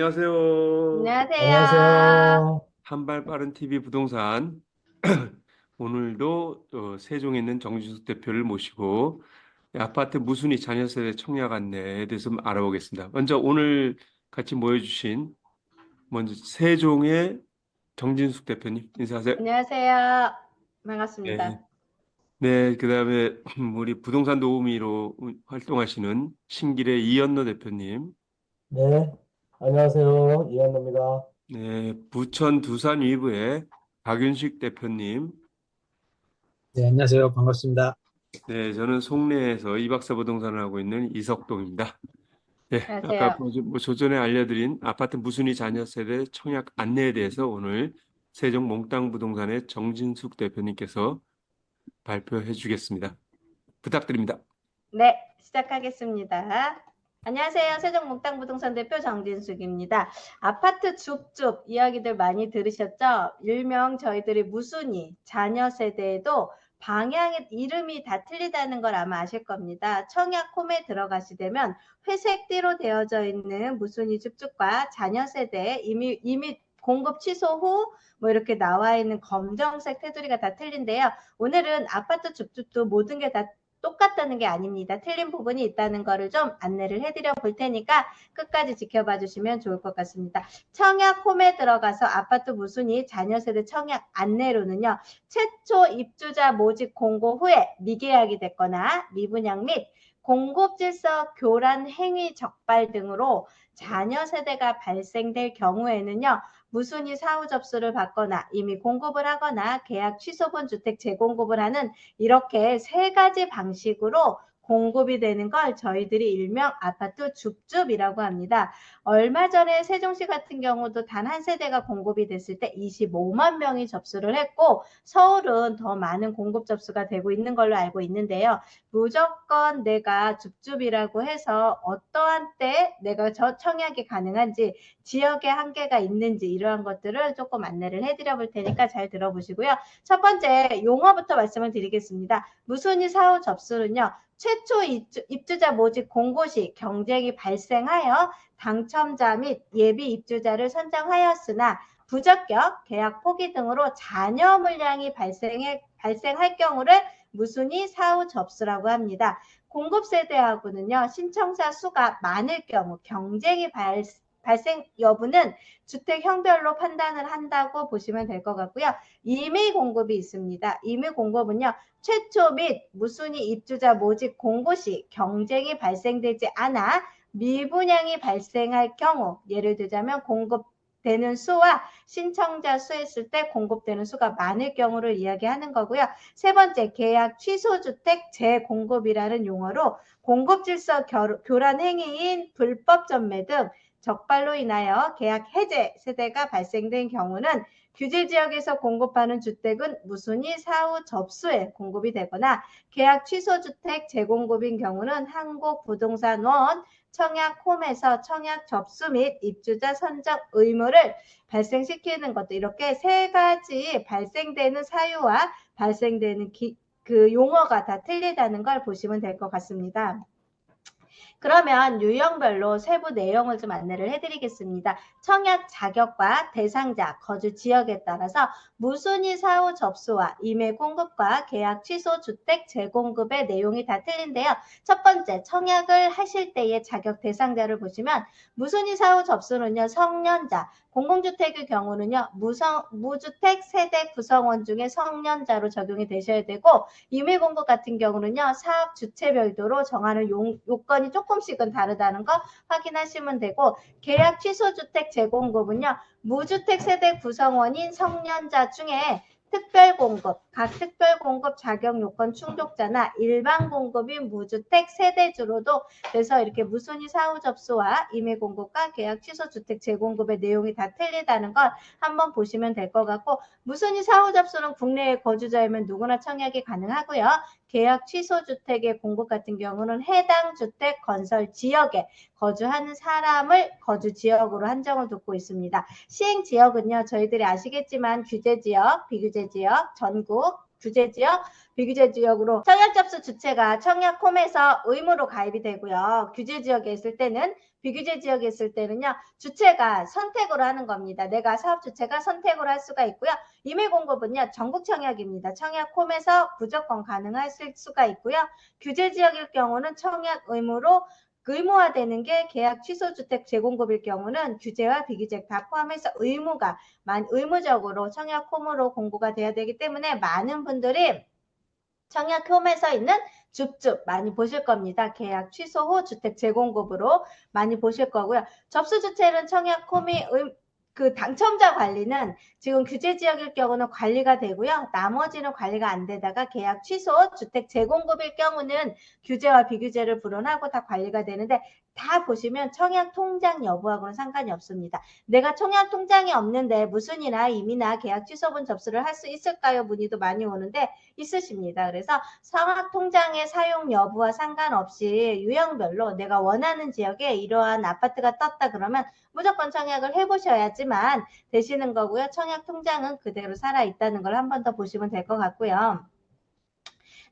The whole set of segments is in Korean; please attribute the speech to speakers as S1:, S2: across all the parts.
S1: 안녕하세요.
S2: 안녕하세요.
S3: 안녕하세요.
S1: 한발 빠른 TV 부동산. 오늘도 세종에 있는 정진숙 대표를 모시고 아파트 무순위 자녀세대 청약 안내에 대해서 좀 알아보겠습니다. 먼저 오늘 같이 모여주신 먼저 세종의 정진숙 대표님 인사하세요.
S2: 안녕하세요.
S1: 네,
S2: 반갑습니다.
S1: 네, 그다음에 우리 부동산 도우미로 활동하시는 신길의 이연로 대표님,
S3: 네, 안녕하세요. 이현우입니다.
S1: 네, 부천 두산 위브의 박윤식 대표님,
S4: 네, 안녕하세요. 반갑습니다.
S1: 네, 저는 송내에서 이박사 부동산을 하고 있는 이석동입니다. 네, 아까
S2: 안녕하세요.
S1: 조전에 알려드린 아파트 무순위 자녀 세대 청약 안내에 대해서 오늘 세종 몽땅 부동산의 정진숙 대표님께서 발표해 주겠습니다. 부탁드립니다.
S2: 네, 시작하겠습니다. 안녕하세요. 세종목당부동산 대표 정진숙입니다. 아파트 줍줍 이야기들 많이 들으셨죠? 일명 저희들이 무순위 자녀 세대에도 방향의 이름이 다 틀리다는 걸 아마 아실 겁니다. 청약 홈에 들어가시 되면 회색 띠로 되어져 있는 무순위 줍줍과 자녀 세대 이미 공급 취소 후 뭐 이렇게 나와 있는 검정색 테두리가 다 틀린데요. 오늘은 아파트 줍줍도 모든 게 다 똑같다는 게 아닙니다. 틀린 부분이 있다는 거를 좀 안내를 해드려 볼 테니까 끝까지 지켜봐 주시면 좋을 것 같습니다. 청약 홈에 들어가서 아파트 무순위 자녀세대 청약 안내로는요. 최초 입주자 모집 공고 후에 미계약이 됐거나 미분양 및 공급질서 교란 행위 적발 등으로 자녀 세대가 발생될 경우에는요. 무순위 사후 접수를 받거나 이미 공급을 하거나 계약 취소분 주택 재공급을 하는 이렇게 세 가지 방식으로 공급이 되는 걸 저희들이 일명 아파트 줍줍이라고 합니다. 얼마 전에 세종시 같은 경우도 단 한 세대가 공급이 됐을 때 25만 명이 접수를 했고 서울은 더 많은 공급 접수가 되고 있는 걸로 알고 있는데요. 무조건 내가 줍줍이라고 해서 어떠한 때 내가 저 청약이 가능한지 지역의 한계가 있는지 이러한 것들을 조금 안내를 해드려 볼 테니까 잘 들어보시고요. 첫 번째 용어부터 말씀을 드리겠습니다. 무순위 사후 접수는요. 최초 입주자 모집 공고 시 경쟁이 발생하여 당첨자 및 예비 입주자를 선정하였으나 부적격, 계약 포기 등으로 잔여 물량이 발생할 경우를 무순위 사후 접수라고 합니다. 공급 세대하고는요. 신청자 수가 많을 경우 경쟁이 발생 여부는 주택형별로 판단을 한다고 보시면 될 것 같고요. 임의 공급이 있습니다. 임의 공급은요. 최초 및 무순위 입주자 모집 공고 시 경쟁이 발생되지 않아 미분양이 발생할 경우 예를 들자면 공급되는 수와 신청자 수 했을 때 공급되는 수가 많을 경우를 이야기하는 거고요. 세 번째 계약 취소 주택 재공급이라는 용어로 공급 질서 교란 행위인 불법 전매 등 적발로 인하여 계약 해제 세대가 발생된 경우는 규제 지역에서 공급하는 주택은 무순위 사후 접수에 공급이 되거나 계약 취소 주택 재공급인 경우는 한국부동산원 청약홈에서 청약 접수 및 입주자 선정 의무를 발생시키는 것도 이렇게 세 가지 발생되는 사유와 발생되는 그 용어가 다 틀리다는 걸 보시면 될 것 같습니다. 그러면 유형별로 세부 내용을 좀 안내를 해드리겠습니다. 청약 자격과 대상자, 거주 지역에 따라서 무순위 사후 접수와 임의 공급과 계약 취소 주택 재공급의 내용이 다 틀린데요. 첫 번째, 청약을 하실 때의 자격 대상자를 보시면 무순위 사후 접수는요, 성년자, 공공주택의 경우는요, 무주택 세대 구성원 중에 성년자로 적용이 되셔야 되고 임의 공급 같은 경우는요, 사업 주체 별도로 정하는 요건이 조금씩은 다르다는 거 확인하시면 되고 계약 취소 주택 재공급은요. 무주택 세대 구성원인 성년자 중에 특별공급, 각 특별공급 자격 요건 충족자나 일반 공급인 무주택 세대주로도 그래서 이렇게 무순위 사후 접수와 임의 공급과 계약 취소 주택 재공급의 내용이 다 틀리다는 걸 한번 보시면 될 것 같고 무순위 사후 접수는 국내에 거주자이면 누구나 청약이 가능하고요. 계약 취소 주택의 공급 같은 경우는 해당 주택 건설 지역에 거주하는 사람을 거주 지역으로 한정을 두고 있습니다. 시행 지역은요. 저희들이 아시겠지만 규제 지역, 비규제 지역, 전국, 규제 지역, 비규제 지역으로 청약 접수 주체가 청약홈에서 의무로 가입이 되고요. 규제 지역에 있을 때는 비규제 지역에 있을 때는요. 주체가 선택으로 하는 겁니다. 내가 사업 주체가 선택으로 할 수가 있고요. 임의 공급은요. 전국 청약입니다. 청약홈에서 무조건 가능할 수가 있고요. 규제 지역일 경우는 청약 의무화되는 게 계약 취소 주택 재공급일 경우는 규제와 비규제 다 포함해서 의무적으로 청약홈으로 공고가 돼야 되기 때문에 많은 분들이 청약홈에서 있는 줍줍 많이 보실 겁니다. 계약 취소 후 주택 재공급으로 많이 보실 거고요. 접수 주체는 청약홈이 그 당첨자 관리는 지금 규제 지역일 경우는 관리가 되고요. 나머지는 관리가 안 되다가 계약 취소, 주택 재공급일 경우는 규제와 비규제를 불원하고 다 관리가 되는데 다 보시면 청약 통장 여부하고는 상관이 없습니다. 내가 청약 통장이 없는데 무순이나 임의나 계약 취소분 접수를 할 수 있을까요? 문의도 많이 오는데 있으십니다. 그래서 청약 통장의 사용 여부와 상관없이 유형별로 내가 원하는 지역에 이러한 아파트가 떴다 그러면 무조건 청약을 해보셔야지만 되시는 거고요. 청약 통장은 그대로 살아있다는 걸 한 번 더 보시면 될 것 같고요.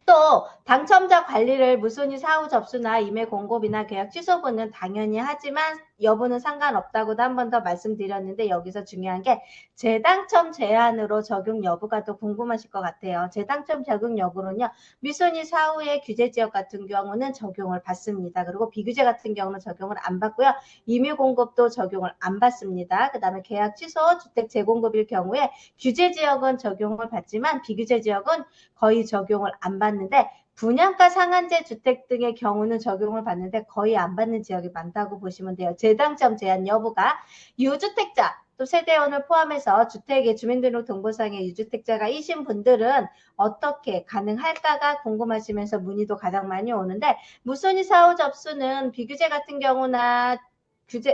S2: 또 당첨자 관리를 무순위 사후 접수나 임의 공급이나 계약 취소분은 당연히 하지만 여부는 상관없다고도 한 번 더 말씀드렸는데 여기서 중요한 게 재당첨 제한으로 적용 여부가 또 궁금하실 것 같아요. 재당첨 적용 여부는요. 미순위 사후의 규제 지역 같은 경우는 적용을 받습니다. 그리고 비규제 같은 경우는 적용을 안 받고요. 임의 공급도 적용을 안 받습니다. 그 다음에 계약 취소 주택 재공급일 경우에 규제 지역은 적용을 받지만 비규제 지역은 거의 적용을 안 받는데 분양가 상한제 주택 등의 경우는 적용을 받는데 거의 안 받는 지역이 많다고 보시면 돼요. 재당첨 제한 여부가 유주택자 또 세대원을 포함해서 주택의 주민등록등본상의 유주택자가이신 분들은 어떻게 가능할까가 궁금하시면서 문의도 가장 많이 오는데 무순위 사후 접수는 비규제 같은 경우나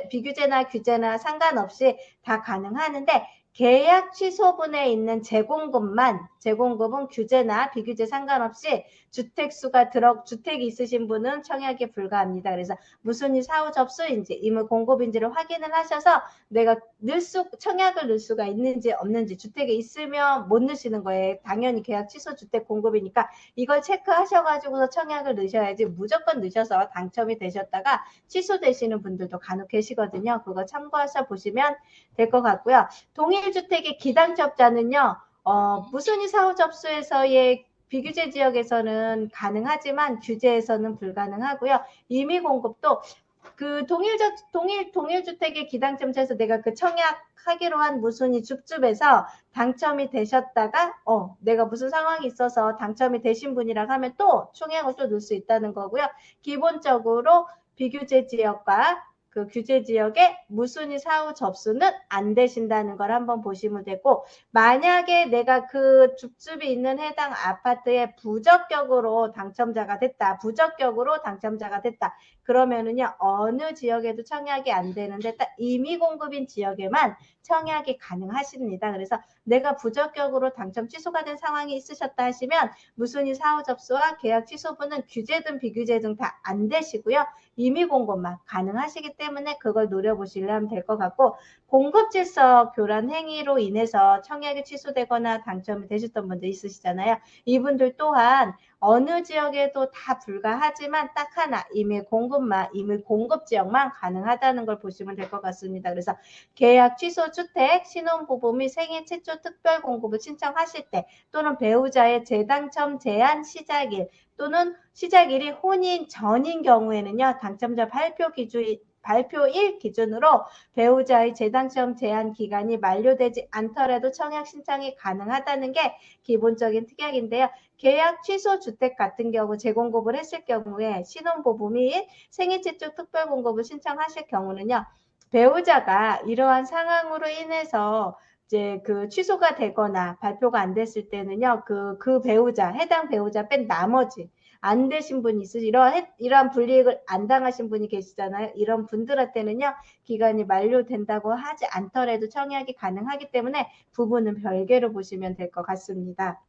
S2: 비규제나 규제나 상관없이 다 가능하는데 계약 취소분에 있는 재공급은 규제나 비규제 상관없이 주택이 있으신 분은 청약에 불과합니다. 그래서 무순위 사후 접수인지 임의 공급인지를 확인을 하셔서 내가 청약을 넣을 수가 있는지 없는지 주택에 있으면 못 넣으시는 거예요. 당연히 계약 취소 주택 공급이니까 이걸 체크하셔가지고서 청약을 넣으셔야지 무조건 넣으셔서 당첨이 되셨다가 취소되시는 분들도 간혹 계시거든요. 그거 참고하셔 보시면 될 것 같고요. 동일주택의 기당첨자는요. 무순위 사후 접수에서의 비규제 지역에서는 가능하지만 규제에서는 불가능하고요. 임의 공급도 그 동일주택의 기당첨자에서 내가 그 청약하기로 한 무순위 줍줍에서 당첨이 되셨다가 내가 무슨 상황이 있어서 당첨이 되신 분이라 하면 또 청약을 또 넣을 수 있다는 거고요. 기본적으로 비규제 지역과 그 규제 지역에 무순위 사후 접수는 안 되신다는 걸 한번 보시면 되고 만약에 내가 그 줍줍이 있는 해당 아파트에 부적격으로 당첨자가 됐다. 그러면은요. 어느 지역에도 청약이 안 되는데 딱 임의 공급인 지역에만 청약이 가능하십니다. 그래서 내가 부적격으로 당첨 취소가 된 상황이 있으셨다 하시면 무순위 사후 접수와 계약 취소분은 규제든 비규제든 다 안 되시고요. 임의 공급만 가능하시기 때문에 그걸 노려보시려면 될 것 같고 공급질서 교란 행위로 인해서 청약이 취소되거나 당첨이 되셨던 분들 있으시잖아요. 이분들 또한 어느 지역에도 다 불가하지만 딱 하나 임의 공급 지역만 가능하다는 걸 보시면 될 것 같습니다. 그래서 계약 취소 주택, 신혼부부 및 생애 최초 특별 공급을 신청하실 때 또는 배우자의 재당첨 제한 시작일 또는 시작일이 혼인 전인 경우에는요. 당첨자 발표일 기준으로 배우자의 재당첨 제한 기간이 만료되지 않더라도 청약 신청이 가능하다는 게 기본적인 특약인데요. 계약 취소 주택 같은 경우 재공급을 했을 경우에 신혼부부 및 생애 최초 특별 공급을 신청하실 경우는요. 배우자가 이러한 상황으로 인해서 이제 그 취소가 되거나 발표가 안 됐을 때는요. 해당 배우자 뺀 나머지 안 되신 분이 이러한 불이익을 안 당하신 분이 계시잖아요. 이런 분들한테는요. 기간이 만료된다고 하지 않더라도 청약이 가능하기 때문에 부부는 별개로 보시면 될 것 같습니다.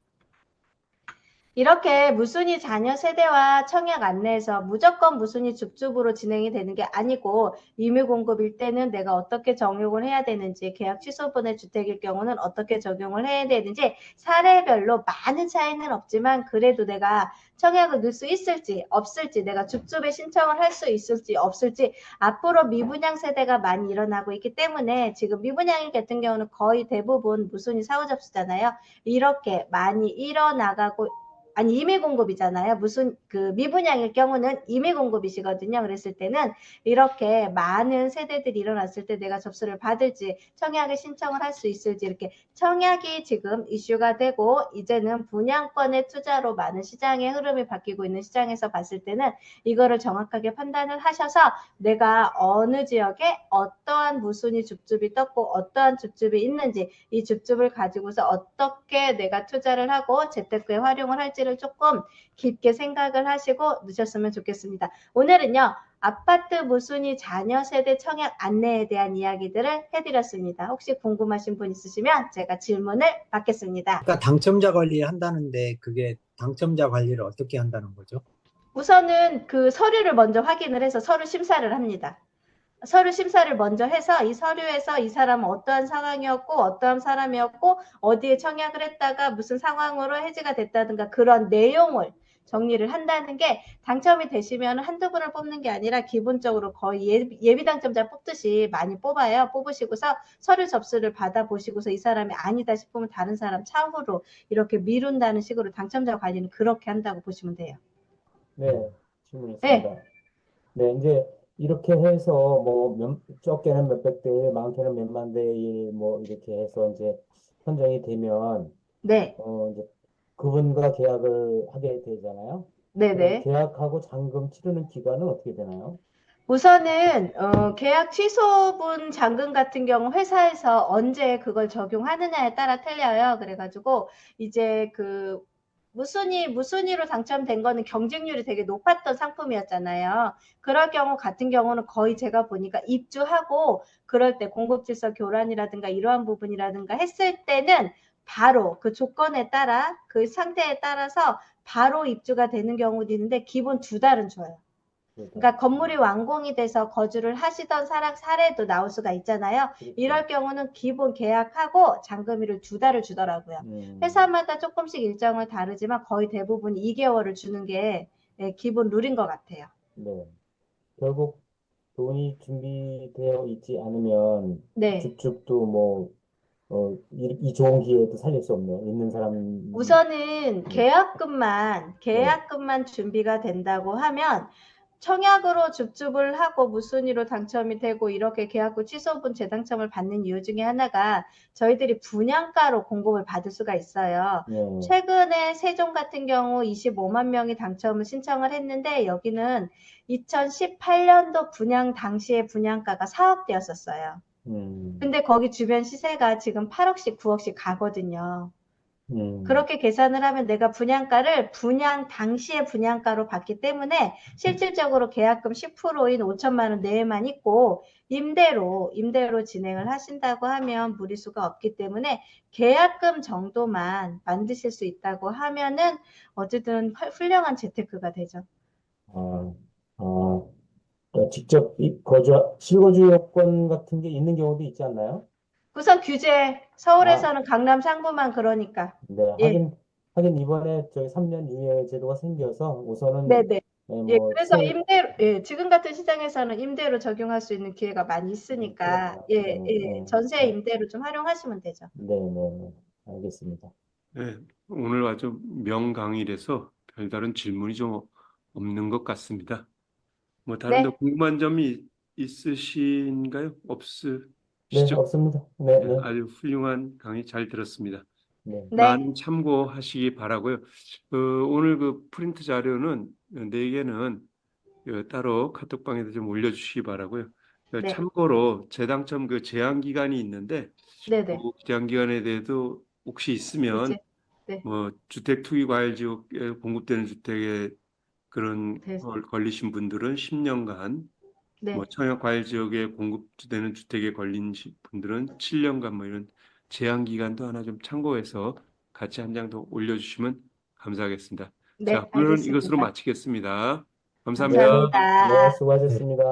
S2: 이렇게 무순위 자녀 세대와 청약 안내에서 무조건 무순위 줍줍으로 진행이 되는 게 아니고 임의공급일 때는 내가 어떻게 적용을 해야 되는지, 계약 취소분의 주택일 경우는 어떻게 적용을 해야 되는지 사례별로 많은 차이는 없지만 그래도 내가 청약을 넣을 수 있을지 없을지, 내가 줍줍에 신청을 할 수 있을지 없을지, 앞으로 미분양 세대가 많이 일어나고 있기 때문에 지금 미분양일 같은 경우는 거의 대부분 무순위 사후접수잖아요. 이렇게 많이 일어나가고, 아니 임의 공급이잖아요. 무슨 그 미분양일 경우는 임의 공급이시거든요. 그랬을 때는 이렇게 많은 세대들이 일어났을 때 내가 접수를 받을지, 청약에 신청을 할 수 있을지, 이렇게 청약이 지금 이슈가 되고 이제는 분양권의 투자로 많은 시장의 흐름이 바뀌고 있는 시장에서 봤을 때는 이거를 정확하게 판단을 하셔서 내가 어느 지역에 어떠한 무순위 줍줍이 떴고 어떠한 줍줍이 있는지, 이 줍줍을 가지고서 어떻게 내가 투자를 하고 재테크에 활용을 할지를 조금 깊게 생각을 하시고 넣으셨으면 좋겠습니다. 오늘은요, 아파트 무순위 자녀 세대 청약 안내에 대한 이야기들을 해드렸습니다. 혹시 궁금하신 분 있으시면 제가 질문을 받겠습니다.
S4: 그러니까 당첨자 관리를 한다는데 그게 당첨자 관리를 어떻게 한다는 거죠?
S2: 우선은 그 서류를 먼저 확인을 해서 서류 심사를 합니다. 서류 심사를 먼저 해서 이 서류에서 이 사람은 어떠한 상황이었고 어떠한 사람이었고 어디에 청약을 했다가 무슨 상황으로 해지가 됐다든가 그런 내용을 정리를 한다는 게, 당첨이 되시면 한두 분을 뽑는 게 아니라 기본적으로 거의 예비 당첨자 뽑듯이 많이 뽑아요. 뽑으시고서 서류 접수를 받아보시고서 이 사람이 아니다 싶으면 다른 사람 차후로 이렇게 미룬다는 식으로 당첨자 관리는 그렇게 한다고 보시면 돼요.
S3: 네, 질문
S2: 네.
S3: 있습니다. 네, 이제 이렇게 해서 뭐 적게는 몇백 대 일, 많게는 몇만 대 일, 뭐 이렇게 해서 이제 선정이 되면
S2: 네.
S3: 이제 그분과 계약을 하게 되잖아요. 그럼
S2: 네네.
S3: 계약하고 잔금 치르는 기간은 어떻게 되나요?
S2: 우선은 계약 취소분 잔금 같은 경우 회사에서 언제 그걸 적용하느냐에 따라 틀려요. 그래가지고 이제 그 무순위로 당첨된 거는 경쟁률이 되게 높았던 상품이었잖아요. 그럴 경우 같은 경우는 거의 제가 보니까 입주하고 그럴 때 공급질서 교란이라든가 이러한 부분이라든가 했을 때는 바로 그 조건에 따라 그 상태에 따라서 바로 입주가 되는 경우도 있는데 기본 2달은 줘요. 그러니까 건물이 완공이 돼서 거주를 하시던 사례도 나올 수가 있잖아요.
S3: 그렇죠.
S2: 이럴 경우는 기본 계약하고 잔금일을 2달을 주더라고요. 회사마다 조금씩 일정을 다르지만 거의 대부분 2개월을 주는 게 기본 룰인 것 같아요.
S3: 네. 결국 돈이 준비되어 있지 않으면
S2: 네.
S3: 줍줍도 뭐 이 좋은 기회도 살릴 수 없네요. 있는 사람.
S2: 우선은 계약금만 준비가 된다고 하면 청약으로 줍줍을 하고 무순위로 당첨이 되고 이렇게 계약금 취소분 재당첨을 받는 이유 중에 하나가 저희들이 분양가로 공급을 받을 수가 있어요.
S3: 네.
S2: 최근에 세종 같은 경우 25만 명이 당첨을 신청을 했는데 여기는 2018년도 분양 당시에 분양가가 4억대였었어요. 근데 거기 주변 시세가 지금 8억씩 9억씩 가거든요. 그렇게 계산을 하면 내가 분양가를 분양 당시의 분양가로 받기 때문에 실질적으로 계약금 10%인 5천만 원 내에만 있고 임대로 진행을 하신다고 하면 무리수가 없기 때문에 계약금 정도만 만드실 수 있다고 하면은 어쨌든 훌륭한 재테크가 되죠.
S3: 아, 아, 그러니까 직접 실거주 요건 같은 게 있는 경우도 있지 않나요?
S2: 우선 규제, 서울에서는 강남 상부만 그러니까.
S3: 네,
S2: 예.
S3: 하긴 이번에 저기 3년 유예 제도가 생겨서 우선은
S2: 네네. 예,
S3: 뭐
S2: 그래서 지금 같은 시장에서는 임대로 적용할 수 있는 기회가 많이 있으니까, 전세 임대로 좀 활용하시면 되죠.
S3: 네, 알겠습니다.
S1: 네, 오늘 아주 명강의라서 별다른 질문이 좀 없는 것 같습니다. 뭐 다른 데
S2: 네.
S1: 궁금한 점이 있으신가요?
S3: 네,
S1: 없으시죠?
S3: 없습니다.
S1: 네, 아주 훌륭한 강의 잘 들었습니다.
S3: 네.
S1: 많은 참고하시기 바라고요. 오늘 그 프린트 자료는 4개는 따로 카톡방에도 좀 올려주시기 바라고요.
S2: 네.
S1: 참고로 재당첨 그 제한 기간이 있는데
S2: 네네.
S1: 그 제한 기간에 대해서 혹시 있으면
S2: 이제, 네.
S1: 뭐 주택 투기 과열 지역에 공급되는 주택에 그런
S2: 네.
S1: 걸리신 분들은 10년간,
S2: 네.
S1: 뭐 청약 과열 지역에 공급되는 주택에 걸린 분들은 7년간 뭐 이런 제한 기간도 하나 좀 참고해서 같이 한 장 더 올려주시면 감사하겠습니다.
S2: 네,
S1: 자, 오늘은 이것으로
S2: 알겠습니다.
S1: 마치겠습니다. 감사합니다.
S2: 감사합니다.
S3: 네, 수고하셨습니다.